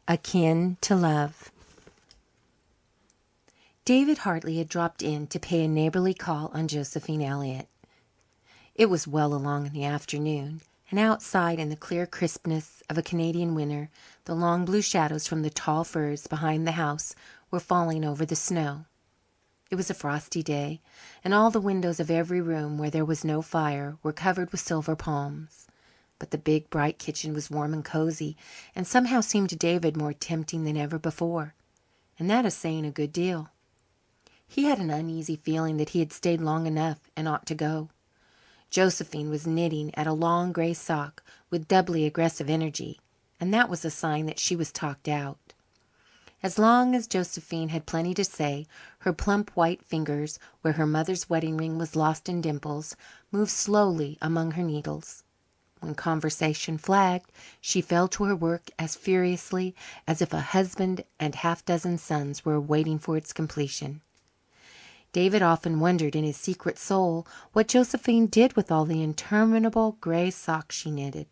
Akin to Love. David Hartley had dropped in to pay a neighbourly call on Josephine Elliott. It was well along in the afternoon, and outside in the clear crispness of a Canadian winter the long blue shadows from the tall firs behind the house were falling over the snow. It was a frosty day, and all the windows of every room where there was no fire were covered with silver palms. But the big, bright kitchen was warm and cozy, and somehow seemed to David more tempting than ever before, and that is saying a good deal. He had an uneasy feeling that he had stayed long enough and ought to go. Josephine was knitting at a long grey sock with doubly aggressive energy, and that was a sign that she was talked out. As long as Josephine had plenty to say, her plump white fingers, where her mother's wedding ring was lost in dimples, moved slowly among her needles. When conversation flagged, she fell to her work as furiously as if a husband and half-dozen sons were waiting for its completion. David often wondered in his secret soul what Josephine did with all the interminable grey socks she knitted.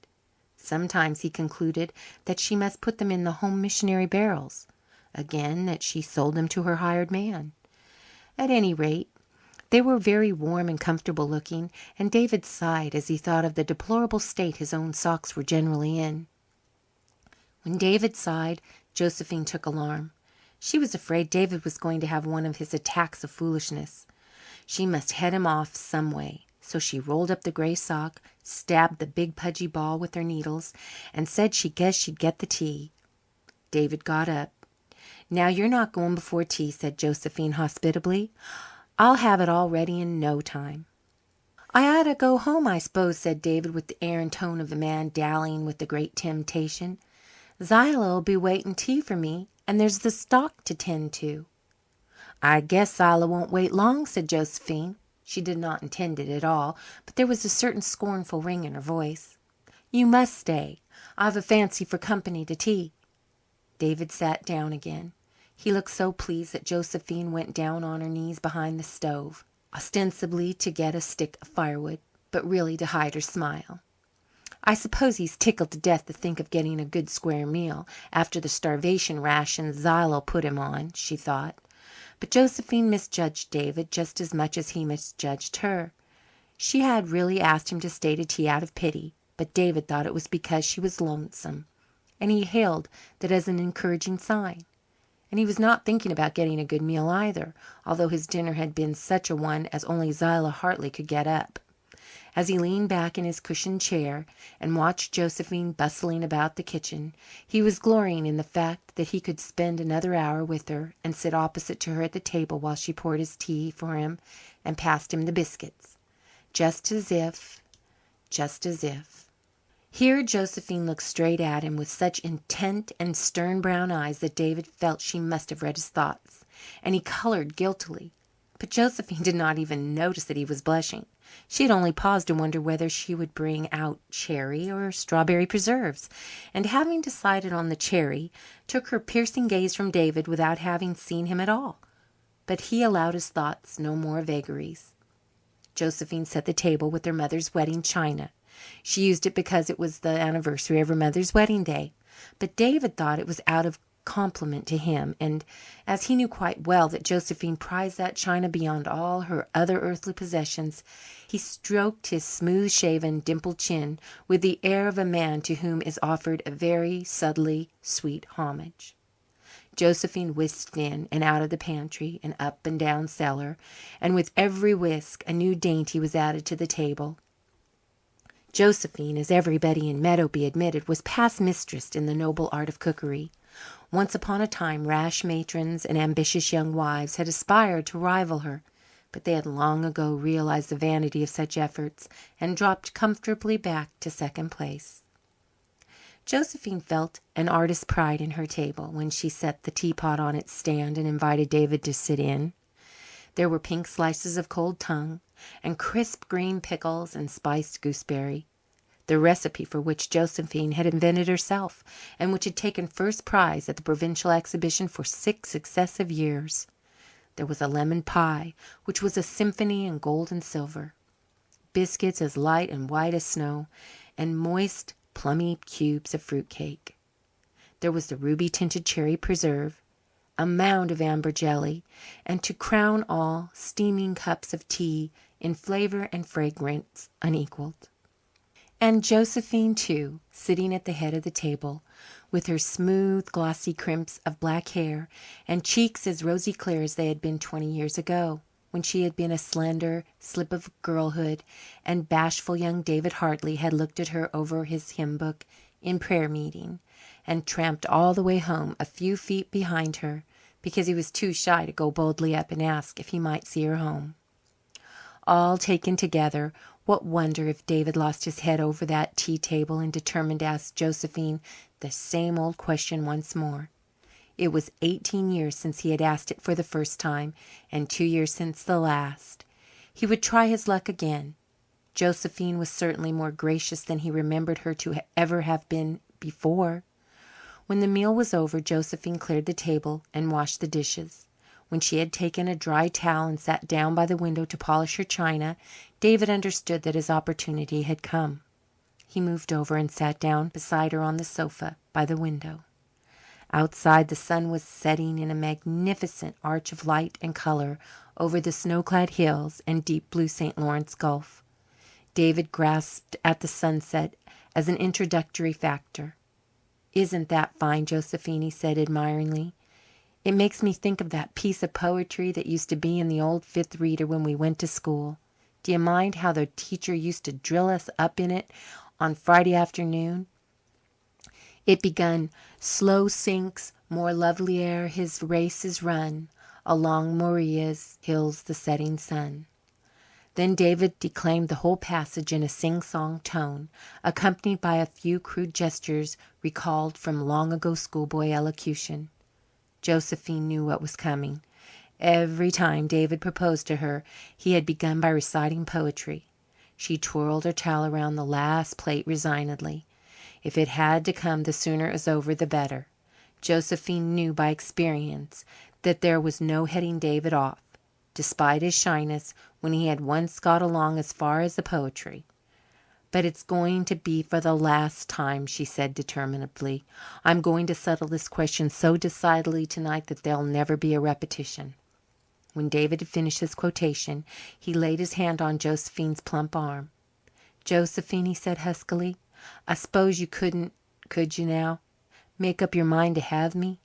Sometimes he concluded that she must put them in the home missionary barrels, again that she sold them to her hired man. At any rate, they were very warm and comfortable looking, and David sighed as he thought of the deplorable state his own socks were generally in. When David sighed, Josephine took alarm. She was afraid David was going to have one of his attacks of foolishness. She must head him off some way, so she rolled up the grey sock, stabbed the big pudgy ball with her needles, and said she guessed she'd get the tea. David got up. "Now you're not going before tea," said Josephine hospitably. "I'll have it all ready in no time." "I ought to go home, I s'pose," said David with the air and tone of a man dallying with a great temptation. "Zillah'll be waiting tea for me, and there's the stock to tend to." "I guess Zillah won't wait long," said Josephine. She did not intend it at all, but there was a certain scornful ring in her voice. "You must stay. I've a fancy for company to tea." David sat down again. He looked so pleased that Josephine went down on her knees behind the stove, ostensibly to get a stick of firewood, but really to hide her smile. "I suppose he's tickled to death to think of getting a good square meal after the starvation rations Zillah'll put him on," she thought. But Josephine misjudged David just as much as he misjudged her. She had really asked him to stay to tea out of pity, but David thought it was because she was lonesome, and he hailed that as an encouraging sign. And he was not thinking about getting a good meal either, although his dinner had been such a one as only Zillah Hartley could get up. As he leaned back in his cushioned chair and watched Josephine bustling about the kitchen, he was glorying in the fact that he could spend another hour with her and sit opposite to her at the table while she poured his tea for him and passed him the biscuits. Just as if. Here Josephine looked straight at him with such intent and stern brown eyes that David felt she must have read his thoughts, and he coloured guiltily. But Josephine did not even notice that he was blushing. She had only paused to wonder whether she would bring out cherry or strawberry preserves, and having decided on the cherry, took her piercing gaze from David without having seen him at all. But he allowed his thoughts no more vagaries. Josephine set the table with her mother's wedding china. She used it because it was the anniversary of her mother's wedding day. But David thought it was out of compliment to him, and as he knew quite well that Josephine prized that china beyond all her other earthly possessions, he stroked his smooth-shaven, dimpled chin with the air of a man to whom is offered a very subtly sweet homage. Josephine whisked in and out of the pantry and up and down cellar, and with every whisk a new dainty was added to the table. Josephine, as everybody in Meadowby admitted, was past mistress in the noble art of cookery. Once upon a time rash matrons and ambitious young wives had aspired to rival her, but they had long ago realized the vanity of such efforts and dropped comfortably back to second place. Josephine felt an artist's pride in her table when she set the teapot on its stand and invited David to sit in. There were pink slices of cold tongue, and crisp green pickles and spiced gooseberry, the recipe for which Josephine had invented herself, and which had taken first prize at the provincial exhibition for 6 successive years. There was a lemon pie, which was a symphony in gold and silver, biscuits as light and white as snow, and moist, plummy cubes of fruit cake. There was the ruby-tinted cherry preserve, a mound of amber jelly, and to crown all, steaming cups of tea in flavour and fragrance unequalled. And Josephine, too, sitting at the head of the table, with her smooth, glossy crimps of black hair and cheeks as rosy clear as they had been 20 years ago, when she had been a slender slip of girlhood and bashful young David Hartley had looked at her over his hymn book in prayer meeting, and tramped all the way home a few feet behind her because he was too shy to go boldly up and ask if he might see her home. All taken together, what wonder if David lost his head over that tea table and determined to ask Josephine the same old question once more. It was 18 years since he had asked it for the first time, and 2 years since the last. He would try his luck again. Josephine was certainly more gracious than he remembered her to ever have been before. When the meal was over, Josephine cleared the table and washed the dishes. When she had taken a dry towel and sat down by the window to polish her china, David understood that his opportunity had come. He moved over and sat down beside her on the sofa by the window. Outside, the sun was setting in a magnificent arch of light and colour over the snow-clad hills and deep blue St. Lawrence Gulf. David grasped at the sunset as an introductory factor. "Isn't that fine, Josephine?" he said admiringly. "It makes me think of that piece of poetry that used to be in the old Fifth Reader when we went to school. Do you mind how the teacher used to drill us up in it on Friday afternoon? It begun, 'Slow sinks more lovely ere his race is run, along Moriah's hills the setting sun.'" Then David declaimed the whole passage in a sing-song tone, accompanied by a few crude gestures recalled from long-ago schoolboy elocution. Josephine knew what was coming. Every time David proposed to her he had begun by reciting poetry. She twirled her towel around the last plate resignedly. If it had to come, the sooner it was over the better. Josephine knew by experience that there was no heading David off, despite his shyness, when he had once got along as far as the poetry. "But it's going to be for the last time," she said determinedly. "I'm going to settle this question so decidedly tonight that there'll never be a repetition." When David had finished his quotation, he laid his hand on Josephine's plump arm. "Josephine," he said huskily, "I s'pose you couldn't, could you now, make up your mind to have me?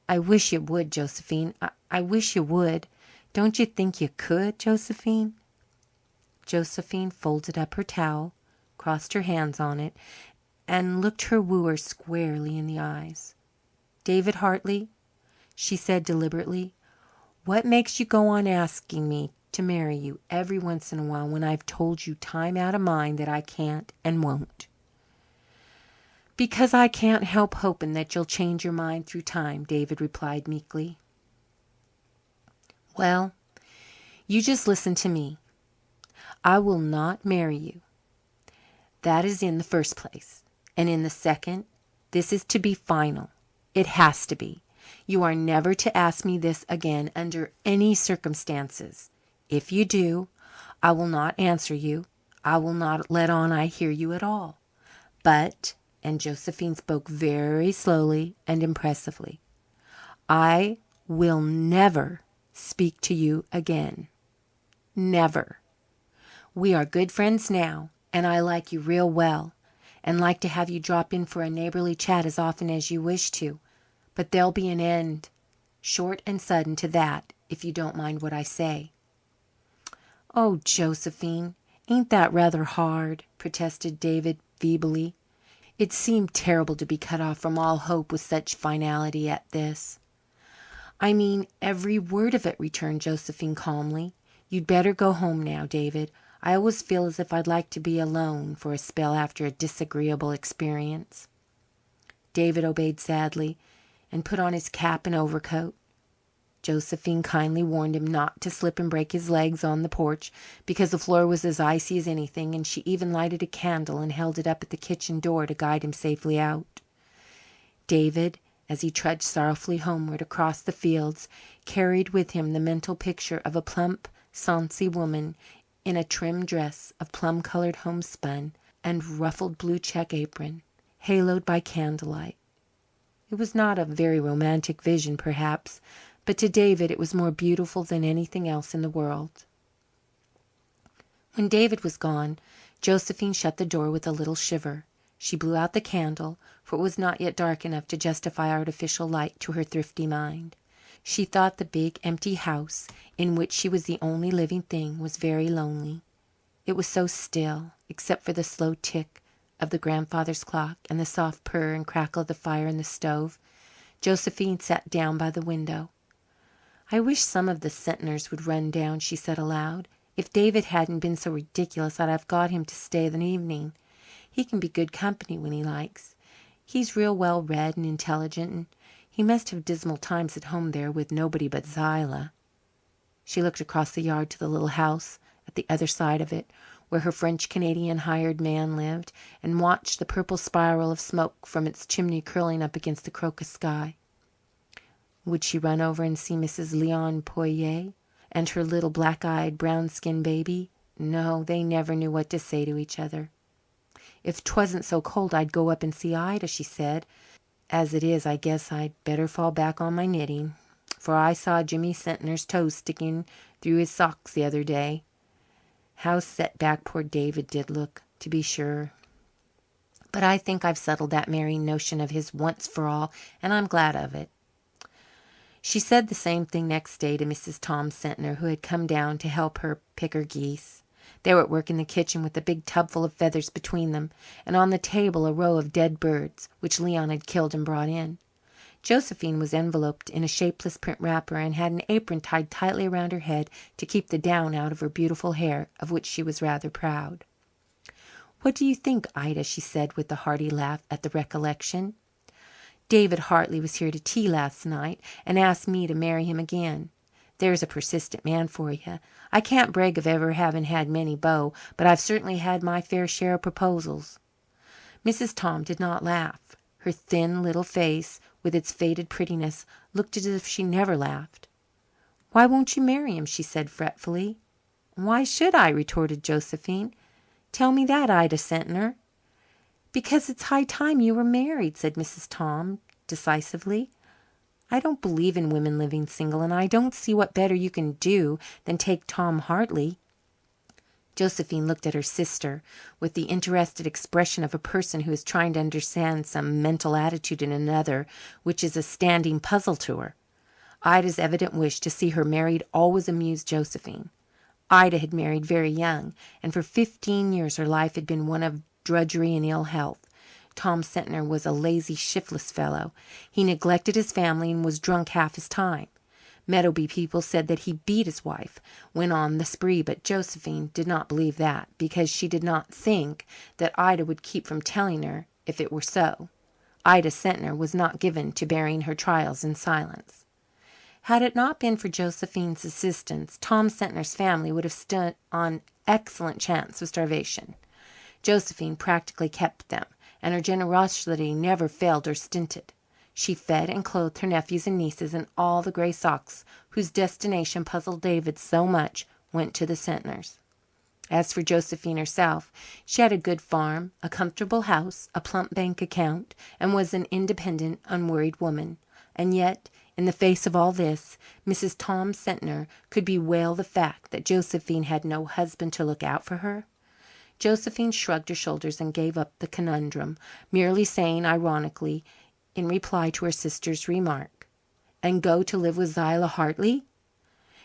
I wish you would, Josephine. I wish you would. Don't you think you could, Josephine?" Josephine folded up her towel, crossed her hands on it, and looked her wooer squarely in the eyes. "David Hartley," she said deliberately, "what makes you go on asking me to marry you every once in a while when I've told you time out of mind that I can't and won't?" "Because I can't help hoping that you'll change your mind through time," David replied meekly. "Well, you just listen to me. I will not marry you. That is in the first place. And in the second, this is to be final. It has to be. You are never to ask me this again under any circumstances. If you do, I will not answer you. I will not let on I hear you at all. But," and Josephine spoke very slowly and impressively, "I will never speak to you again. Never. We are good friends now, and I like you real well, and like to have you drop in for a neighbourly chat as often as you wish to. But there'll be an end, short and sudden, to that, if you don't mind what I say." "Oh, Josephine, ain't that rather hard?" protested David feebly. It seemed terrible to be cut off from all hope with such finality as this. "I mean every word of it," returned Josephine calmly. "You'd better go home now, David. I always feel as if I'd like to be alone for a spell after a disagreeable experience." David obeyed sadly and put on his cap and overcoat. Josephine kindly warned him not to slip and break his legs on the porch because the floor was as icy as anything, and she even lighted a candle and held it up at the kitchen door to guide him safely out. David, as he trudged sorrowfully homeward across the fields, carried with him the mental picture of a plump, sonsy woman in a trim dress of plum-coloured homespun and ruffled blue check apron, haloed by candlelight. It was not a very romantic vision, perhaps, but to David it was more beautiful than anything else in the world. When David was gone, Josephine shut the door with a little shiver. She blew out the candle, for it was not yet dark enough to justify artificial light to her thrifty mind. She thought the big, empty house, in which she was the only living thing, was very lonely. It was so still, except for the slow tick of the grandfather's clock and the soft purr and crackle of the fire in the stove. Josephine sat down by the window. "I wish some of the Sentners would run down," she said aloud. "If David hadn't been so ridiculous I'd have got him to stay the evening. He can be good company when he likes. He's real well read and intelligent, and he must have dismal times at home there with nobody but Zillah." She looked across the yard to the little house at the other side of it, where her French-Canadian hired man lived, and watched the purple spiral of smoke from its chimney curling up against the crocus sky. Would she run over and see Mrs. Leon Poirier and her little black-eyed, brown-skinned baby? No, they never knew what to say to each other. "If 'twasn't so cold I'd go up and see Ida," she said. "As it is, I guess I'd better fall back on my knitting, for I saw Jimmy Sentner's toes sticking through his socks the other day. How set back poor David did look, to be sure. But I think I've settled that marrying notion of his once for all, and I'm glad of it." She said the same thing next day to Mrs. Tom Sentner, who had come down to help her pick her geese. They were at work in the kitchen with a big tubful of feathers between them, and on the table a row of dead birds, which Leon had killed and brought in. Josephine was enveloped in a shapeless print wrapper and had an apron tied tightly around her head to keep the down out of her beautiful hair, of which she was rather proud. "What do you think, Ida?" she said with a hearty laugh at the recollection. "David Hartley was here to tea last night and asked me to marry him again. There's a persistent man for you. I can't brag of ever having had many beaux, but I've certainly had my fair share of proposals." Mrs. Tom did not laugh. Her thin little face, with its faded prettiness, looked as if she never laughed. "Why won't you marry him?" she said fretfully. "Why should I?" retorted Josephine. "Tell me that, Ida Sentner." "Because it's high time you were married," said Mrs. Tom decisively. "I don't believe in women living single, and I don't see what better you can do than take Tom Hartley." Josephine looked at her sister with the interested expression of a person who is trying to understand some mental attitude in another which is a standing puzzle to her. Ida's evident wish to see her married always amused Josephine. Ida had married very young, and for 15 years her life had been one of drudgery and ill health. Tom Sentner was a lazy, shiftless fellow. He neglected his family and was drunk half his time. Meadowby people said that he beat his wife when on the spree, but Josephine did not believe that, because she did not think that Ida would keep from telling her if it were so. Ida Sentner was not given to bearing her trials in silence. Had it not been for Josephine's assistance, Tom Sentner's family would have stood on excellent chance of starvation. Josephine practically kept them, and her generosity never failed or stinted. She fed and clothed her nephews and nieces, and all the grey socks whose destination puzzled David so much went to the Sentners. As for Josephine herself, she had a good farm, a comfortable house, a plump bank account, and was an independent, unworried woman. And yet, in the face of all this, Mrs. Tom Sentner could bewail the fact that Josephine had no husband to look out for her. Josephine shrugged her shoulders and gave up the conundrum, merely saying ironically, in reply to her sister's remark, "And go to live with Zillah Hartley?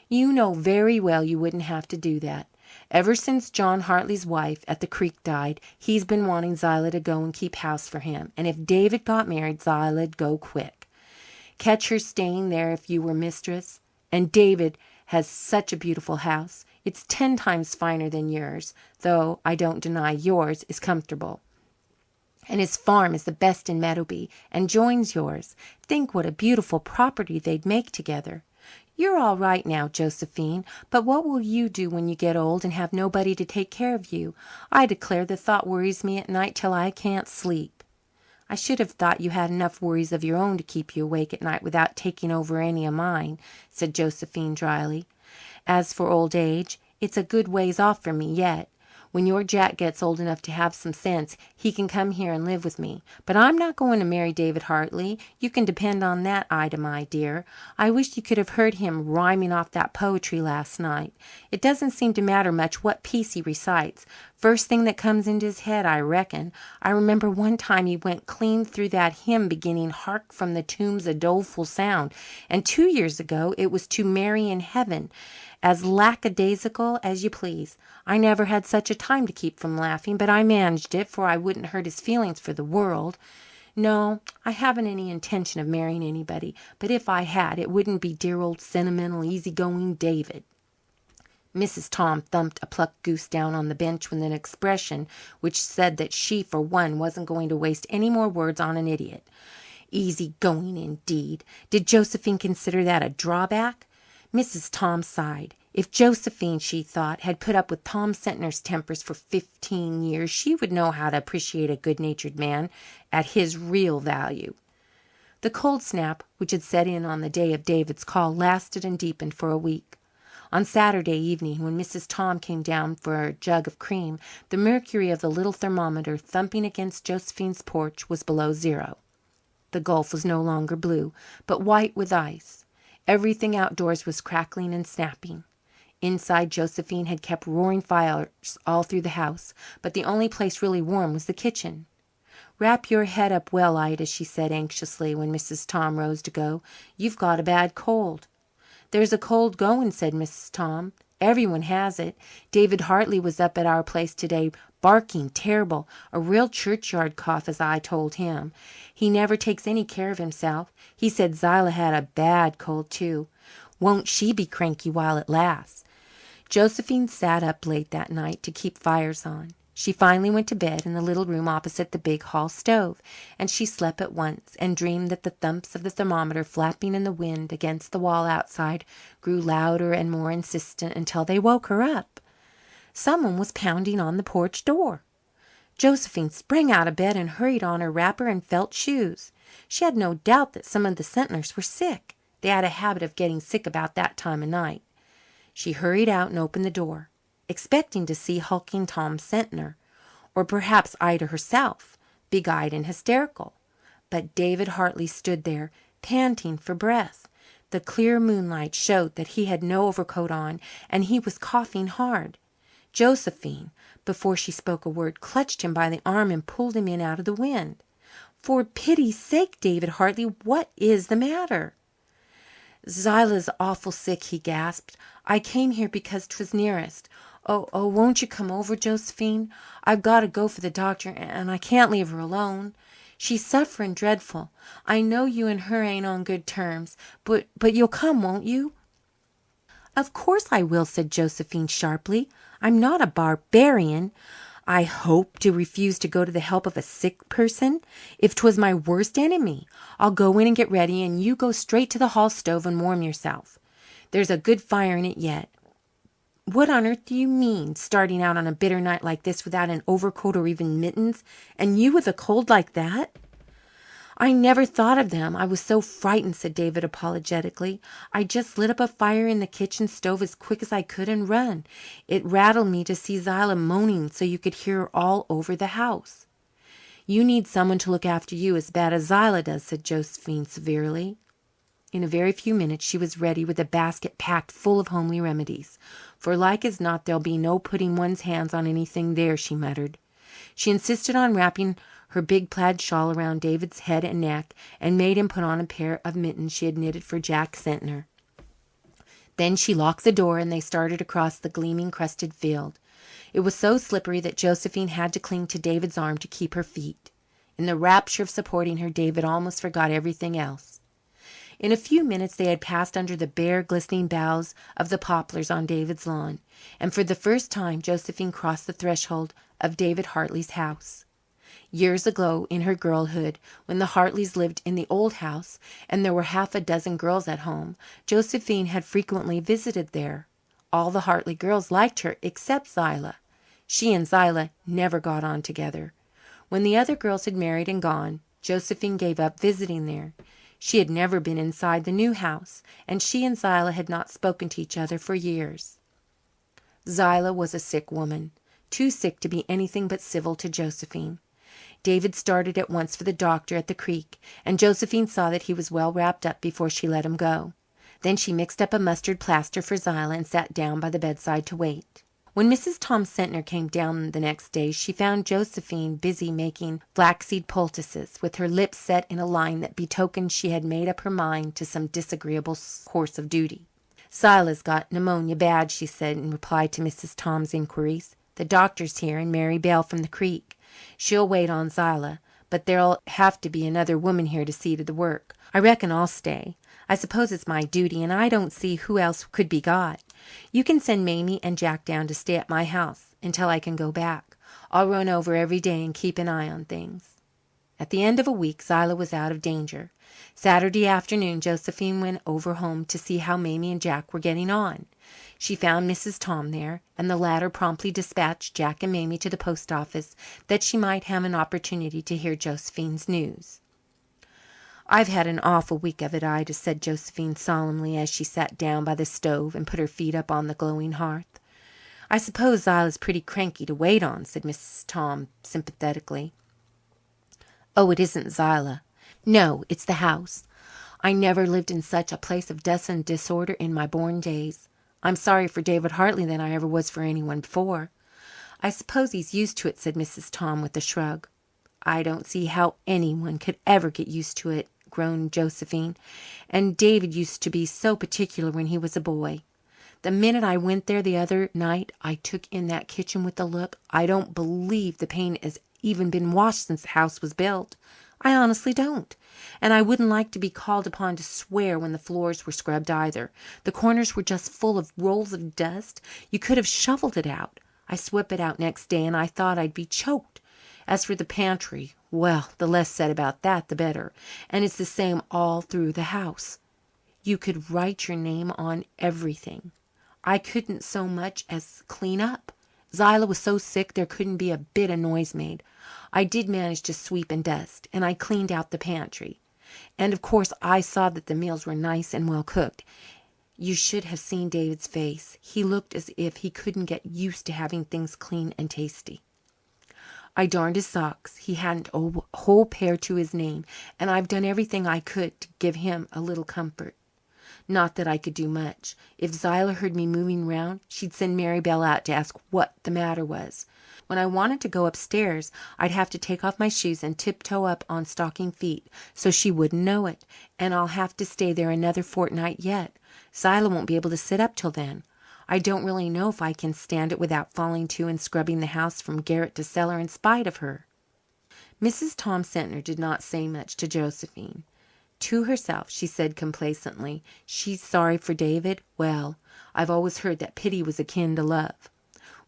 You know very well you wouldn't have to do that. Ever since John Hartley's wife at the creek died, he's been wanting Zillah to go and keep house for him, and if David got married, Zillah'd go quick. Catch her staying there if you were mistress. And David has such a beautiful house. It's 10 times finer than yours, though I don't deny yours is comfortable. And his farm is the best in Meadowby and joins yours. Think what a beautiful property they'd make together. You're all right now, Josephine, but what will you do when you get old and have nobody to take care of you? I declare the thought worries me at night till I can't sleep." "I should have thought you had enough worries of your own to keep you awake at night without taking over any of mine," said Josephine dryly. "As for old age, it's a good ways off for me yet. When your Jack gets old enough to have some sense he can come here and live with me. But I'm not going to marry David Hartley. You can depend on that, Ida, my dear. I wish you could have heard him rhyming off that poetry last night. It doesn't seem to matter much what piece he recites. First thing that comes into his head, I reckon. I remember one time he went clean through that hymn beginning 'Hark from the tombs a doleful sound,' and 2 years ago it was 'To Mary in Heaven,' as lackadaisical as you please. I never had such a time to keep from laughing, but I managed it, for I wouldn't hurt his feelings for the world. No, I haven't any intention of marrying anybody, but if I had it wouldn't be dear old sentimental, easy-going David." Mrs. Tom thumped a plucked goose down on the bench with an expression which said that she, for one, wasn't going to waste any more words on an idiot. Easy going, indeed! Did Josephine consider that a drawback? Mrs. Tom sighed. If Josephine, she thought, had put up with Tom Sentner's tempers for 15 years, she would know how to appreciate a good-natured man at his real value. The cold snap which had set in on the day of David's call lasted and deepened for a week. On Saturday evening, when Mrs. Tom came down for a jug of cream, the mercury of the little thermometer thumping against Josephine's porch was below zero. The gulf was no longer blue, but white with ice. Everything outdoors was crackling and snapping. Inside, Josephine had kept roaring fires all through the house, but the only place really warm was the kitchen. "Wrap your head up well, Ida," she said anxiously, when Mrs. Tom rose to go. "You've got a bad cold." "There's a cold going," said Mrs. Tom. "Everyone has it. David Hartley was up at our place today, barking terrible, a real churchyard cough, as I told him. He never takes any care of himself. He said Zillah had a bad cold too. Won't she be cranky while it lasts?" Josephine sat up late that night to keep fires on. She finally went to bed in the little room opposite the big hall stove, and she slept at once and dreamed that the thumps of the thermometer flapping in the wind against the wall outside grew louder and more insistent until they woke her up. Someone was pounding on the porch door. Josephine sprang out of bed and hurried on her wrapper and felt shoes. She had no doubt that some of the Sentners were sick. They had a habit of getting sick about that time of night. She hurried out and opened the door, expecting to see hulking Tom Sentner, or perhaps Ida herself, big-eyed and hysterical. But David Hartley stood there, panting for breath. The clear moonlight showed that he had no overcoat on, and he was coughing hard. Josephine, before she spoke a word, clutched him by the arm and pulled him in out of the wind. "For pity's sake, David Hartley, what is the matter?" "Zillah's awful sick," he gasped. "I came here because 'twas nearest. Oh, won't you come over, Josephine? I've got to go for the doctor and I can't leave her alone. She's suffering dreadful. I know you and her ain't on good terms, but you'll come, won't you?" "Of course I will," said Josephine sharply. "I'm not a barbarian, I hope, to refuse to go to the help of a sick person. If 'twas my worst enemy, I'll go in and get ready, and you go straight to the hall stove and warm yourself. There's a good fire in it yet. What on earth do you mean, starting out on a bitter night like this without an overcoat or even mittens, and you with a cold like that?" "I never thought of them, I was so frightened," said David apologetically. "I just lit up a fire in the kitchen stove as quick as I could and run. It rattled me to see Zillah moaning so you could hear her all over the house." "You need someone to look after you as bad as Zillah does," said Josephine severely. In a very few minutes she was ready with a basket packed full of homely remedies. "For like as not there'll be no putting one's hands on anything there," she muttered. She insisted on wrapping her big plaid shawl around David's head and neck, and made him put on a pair of mittens she had knitted for Jack Sentner. Then she locked the door and they started across the gleaming, crusted field. It was so slippery that Josephine had to cling to David's arm to keep her feet. In the rapture of supporting her, David almost forgot everything else. In a few minutes they had passed under the bare, glistening boughs of the poplars on David's lawn, and for the first time Josephine crossed the threshold of David Hartley's house. Years ago, in her girlhood, when the Hartleys lived in the old house and there were half a dozen girls at home, Josephine had frequently visited there. All the Hartley girls liked her except Zillah. She and Zillah never got on together. When the other girls had married and gone, Josephine gave up visiting there. She had never been inside the new house, and she and Zillah had not spoken to each other for years. Zillah was a sick woman. too sick to be anything but civil to Josephine. David started at once for the doctor at the creek, and Josephine saw that he was well wrapped up before she let him go. Then she mixed up a mustard plaster for Zillah and sat down by the bedside to wait. When Mrs. Tom Sentner came down the next day she found Josephine busy making flaxseed poultices, with her lips set in a line that betokened she had made up her mind to some disagreeable course of duty. "Zillah's got pneumonia bad," she said in reply to Mrs. Tom's inquiries. "The doctor's here and Mary Bell from the creek. She'll wait on Zillah, but there'll have to be another woman here to see to the work. I reckon I'll stay. I suppose it's my duty, and I don't see who else could be got. You can send Mamie and Jack down to stay at my house until I can go back. I'll run over every day and keep an eye on things." At the end of a week Zillah was out of danger. Saturday afternoon Josephine went over home to see how Mamie and Jack were getting on. She found Mrs. Tom there, and the latter promptly dispatched Jack and Mamie to the post office that she might have an opportunity to hear Josephine's news. "I've had an awful week of it, Ida," said Josephine solemnly, as she sat down by the stove and put her feet up on the glowing hearth. "I suppose Zillah's pretty cranky to wait on," said Mrs. Tom sympathetically. "Oh, it isn't Zillah. No, it's the house. I never lived in such a place of dust and disorder in my born days. I'm sorry for David Hartley than I ever was for anyone before." "I suppose he's used to it," said Mrs. Tom with a shrug. "I don't see how anyone could ever get used to it," groaned Josephine. "And David used to be so particular when he was a boy. The minute I went there the other night I took in that kitchen with a look. I don't believe the paint has even been washed since the house was built. I honestly don't. And I wouldn't like to be called upon to swear when the floors were scrubbed either. The corners were just full of rolls of dust. You could have shoveled it out. I swept it out next day and I thought I'd be choked. As for the pantry, well, the less said about that the better. And it's the same all through the house. You could write your name on everything. I couldn't so much as clean up. Zillah was so sick there couldn't be a bit of noise made. I did manage to sweep and dust, and I cleaned out the pantry. And of course I saw that the meals were nice and well cooked. You should have seen David's face. He looked as if he couldn't get used to having things clean and tasty. I darned his socks. He hadn't a whole pair to his name, and I've done everything I could to give him a little comfort. Not that I could do much. If Zillah heard me moving round, she'd send Mary Bell out to ask what the matter was. When I wanted to go upstairs, I'd have to take off my shoes and tiptoe up on stocking feet so she wouldn't know it. And I'll have to stay there another fortnight yet. Zillah won't be able to sit up till then. I don't really know if I can stand it without falling to and scrubbing the house from garret to cellar in spite of her." Mrs. Tom Sentner did not say much to Josephine. To herself she said complacently, "She's sorry for David. Well, I've always heard that pity was akin to love.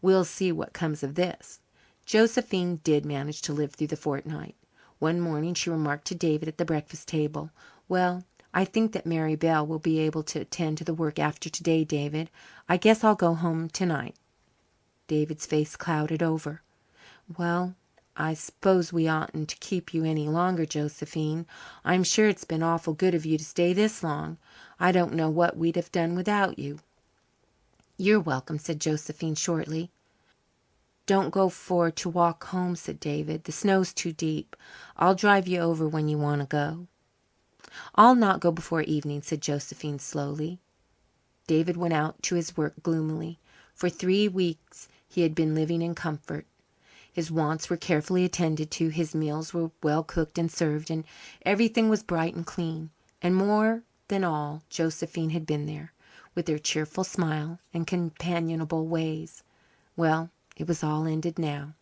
We'll see what comes of this." Josephine did manage to live through the fortnight. One morning she remarked to David at the breakfast table, "Well, I think that Mary Bell will be able to attend to the work after today, David. I guess I'll go home tonight." David's face clouded over. "Well, I suppose we oughtn't to keep you any longer, Josephine. I'm sure it's been awful good of you to stay this long. I don't know what we'd have done without you." "You're welcome," said Josephine shortly. "Don't go for to walk home," said David. "The snow's too deep. I'll drive you over when you want to go." "I'll not go before evening," said Josephine slowly. David went out to his work gloomily. For 3 weeks he had been living in comfort. His wants were carefully attended to, his meals were well cooked and served, and everything was bright and clean. And more than all, Josephine had been there, with her cheerful smile and companionable ways. Well, it was all ended now.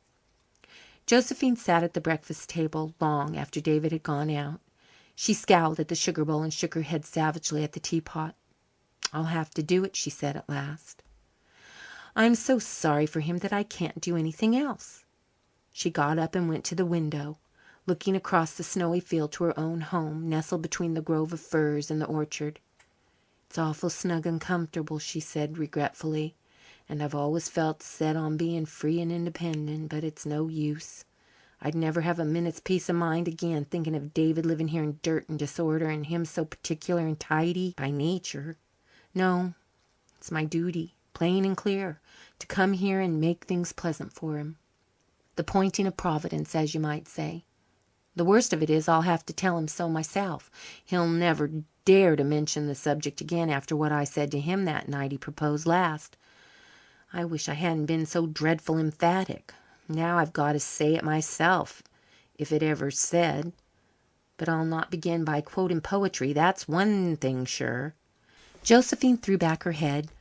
Josephine sat at the breakfast table long after David had gone out. She scowled at the sugar bowl and shook her head savagely at the teapot. "I'll have to do it," she said at last. "I'm so sorry for him that I can't do anything else." She got up and went to the window, looking across the snowy field to her own home, nestled between the grove of firs and the orchard. "It's awful snug and comfortable," she said regretfully, "and I've always felt set on being free and independent, but it's no use. I'd never have a minute's peace of mind again thinking of David living here in dirt and disorder and him so particular and tidy by nature. No, it's my duty, plain and clear, to come here and make things pleasant for him. The pointing of Providence, as you might say. The worst of it is I'll have to tell him so myself. He'll never dare to mention the subject again after what I said to him that night he proposed last. I wish I hadn't been so dreadful emphatic. Now I've got to say it myself, if it ever's said. But I'll not begin by quoting poetry, that's one thing sure." Josephine threw back her head,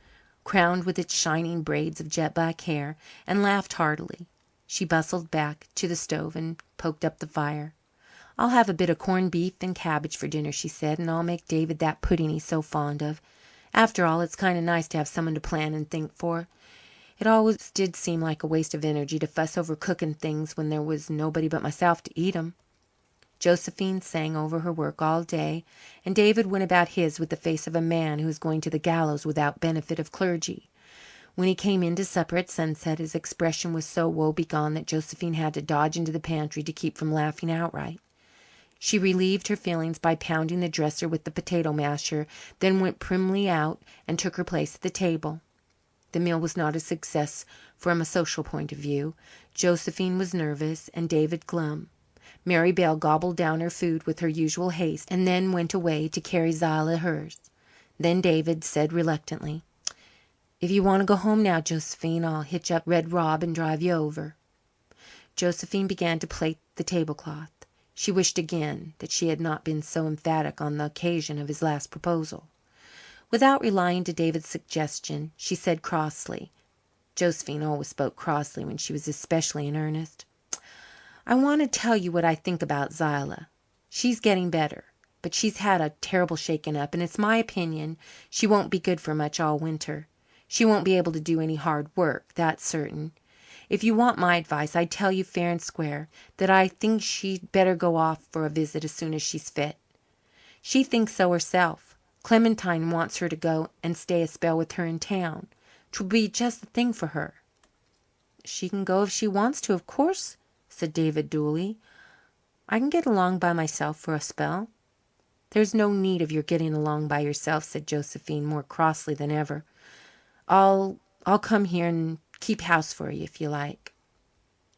crowned with its shining braids of jet black hair, and laughed heartily. She bustled back to the stove and poked up the fire. "I'll have a bit of corned beef and cabbage for dinner," she said, "and I'll make David that pudding he's so fond of. After all, it's kind of nice to have someone to plan and think for. It always did seem like a waste of energy to fuss over cooking things when there was nobody but myself to eat 'em." Josephine sang over her work all day, and David went about his with the face of a man who is going to the gallows without benefit of clergy. When he came in to supper at sunset, his expression was so woebegone that Josephine had to dodge into the pantry to keep from laughing outright. She relieved her feelings by pounding the dresser with the potato masher, then went primly out and took her place at the table. The meal was not a success from a social point of view. Josephine was nervous and David glum. Mary Bell gobbled down her food with her usual haste and then went away to carry Zillah hers. Then David said reluctantly, "If you want to go home now, Josephine, I'll hitch up Red Rob and drive you over." Josephine began to plait the tablecloth. She wished again that she had not been so emphatic on the occasion of his last proposal. Without relying to David's suggestion, she said crossly Josephine always spoke crossly when she was especially in earnest, "I want to tell you what I think about Zillah. She's getting better, but she's had a terrible shaking up, and it's my opinion she won't be good for much all winter. She won't be able to do any hard work, that's certain. If you want my advice, I tell you fair and square that I think she'd better go off for a visit as soon as she's fit. She thinks so herself. Clementine wants her to go and stay a spell with her in town. 'Twill be just the thing for her." "She can go if she wants to, of course," said David dully. "I can get along by myself for a spell." "There's no need of your getting along by yourself," said Josephine, more crossly than ever. I'll come here and keep house for you, if you like."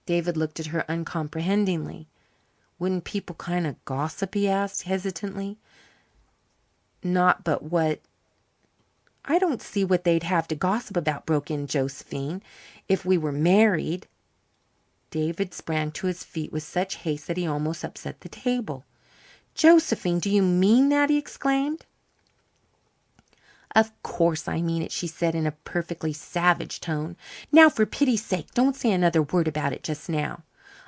David looked at her uncomprehendingly. "Wouldn't people kind of gossip?" he asked hesitantly. "Not but what " "I don't see what they'd have to gossip about," broke in Josephine, "if we were married." David sprang to his feet with such haste that he almost upset the table. "Josephine, do you mean that?" he exclaimed. "Of course I mean it," she said in a perfectly savage tone. "Now, for pity's sake, don't say another word about it just now.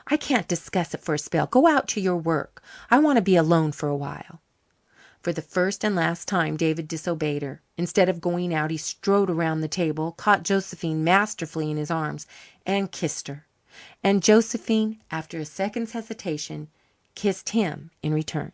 I can't discuss it for a spell. Go out to your work. I want to be alone for a while." For the first and last time David disobeyed her. Instead of going out, he strode around the table, caught Josephine masterfully in his arms, and kissed her. And Josephine, after a second's hesitation, kissed him in return.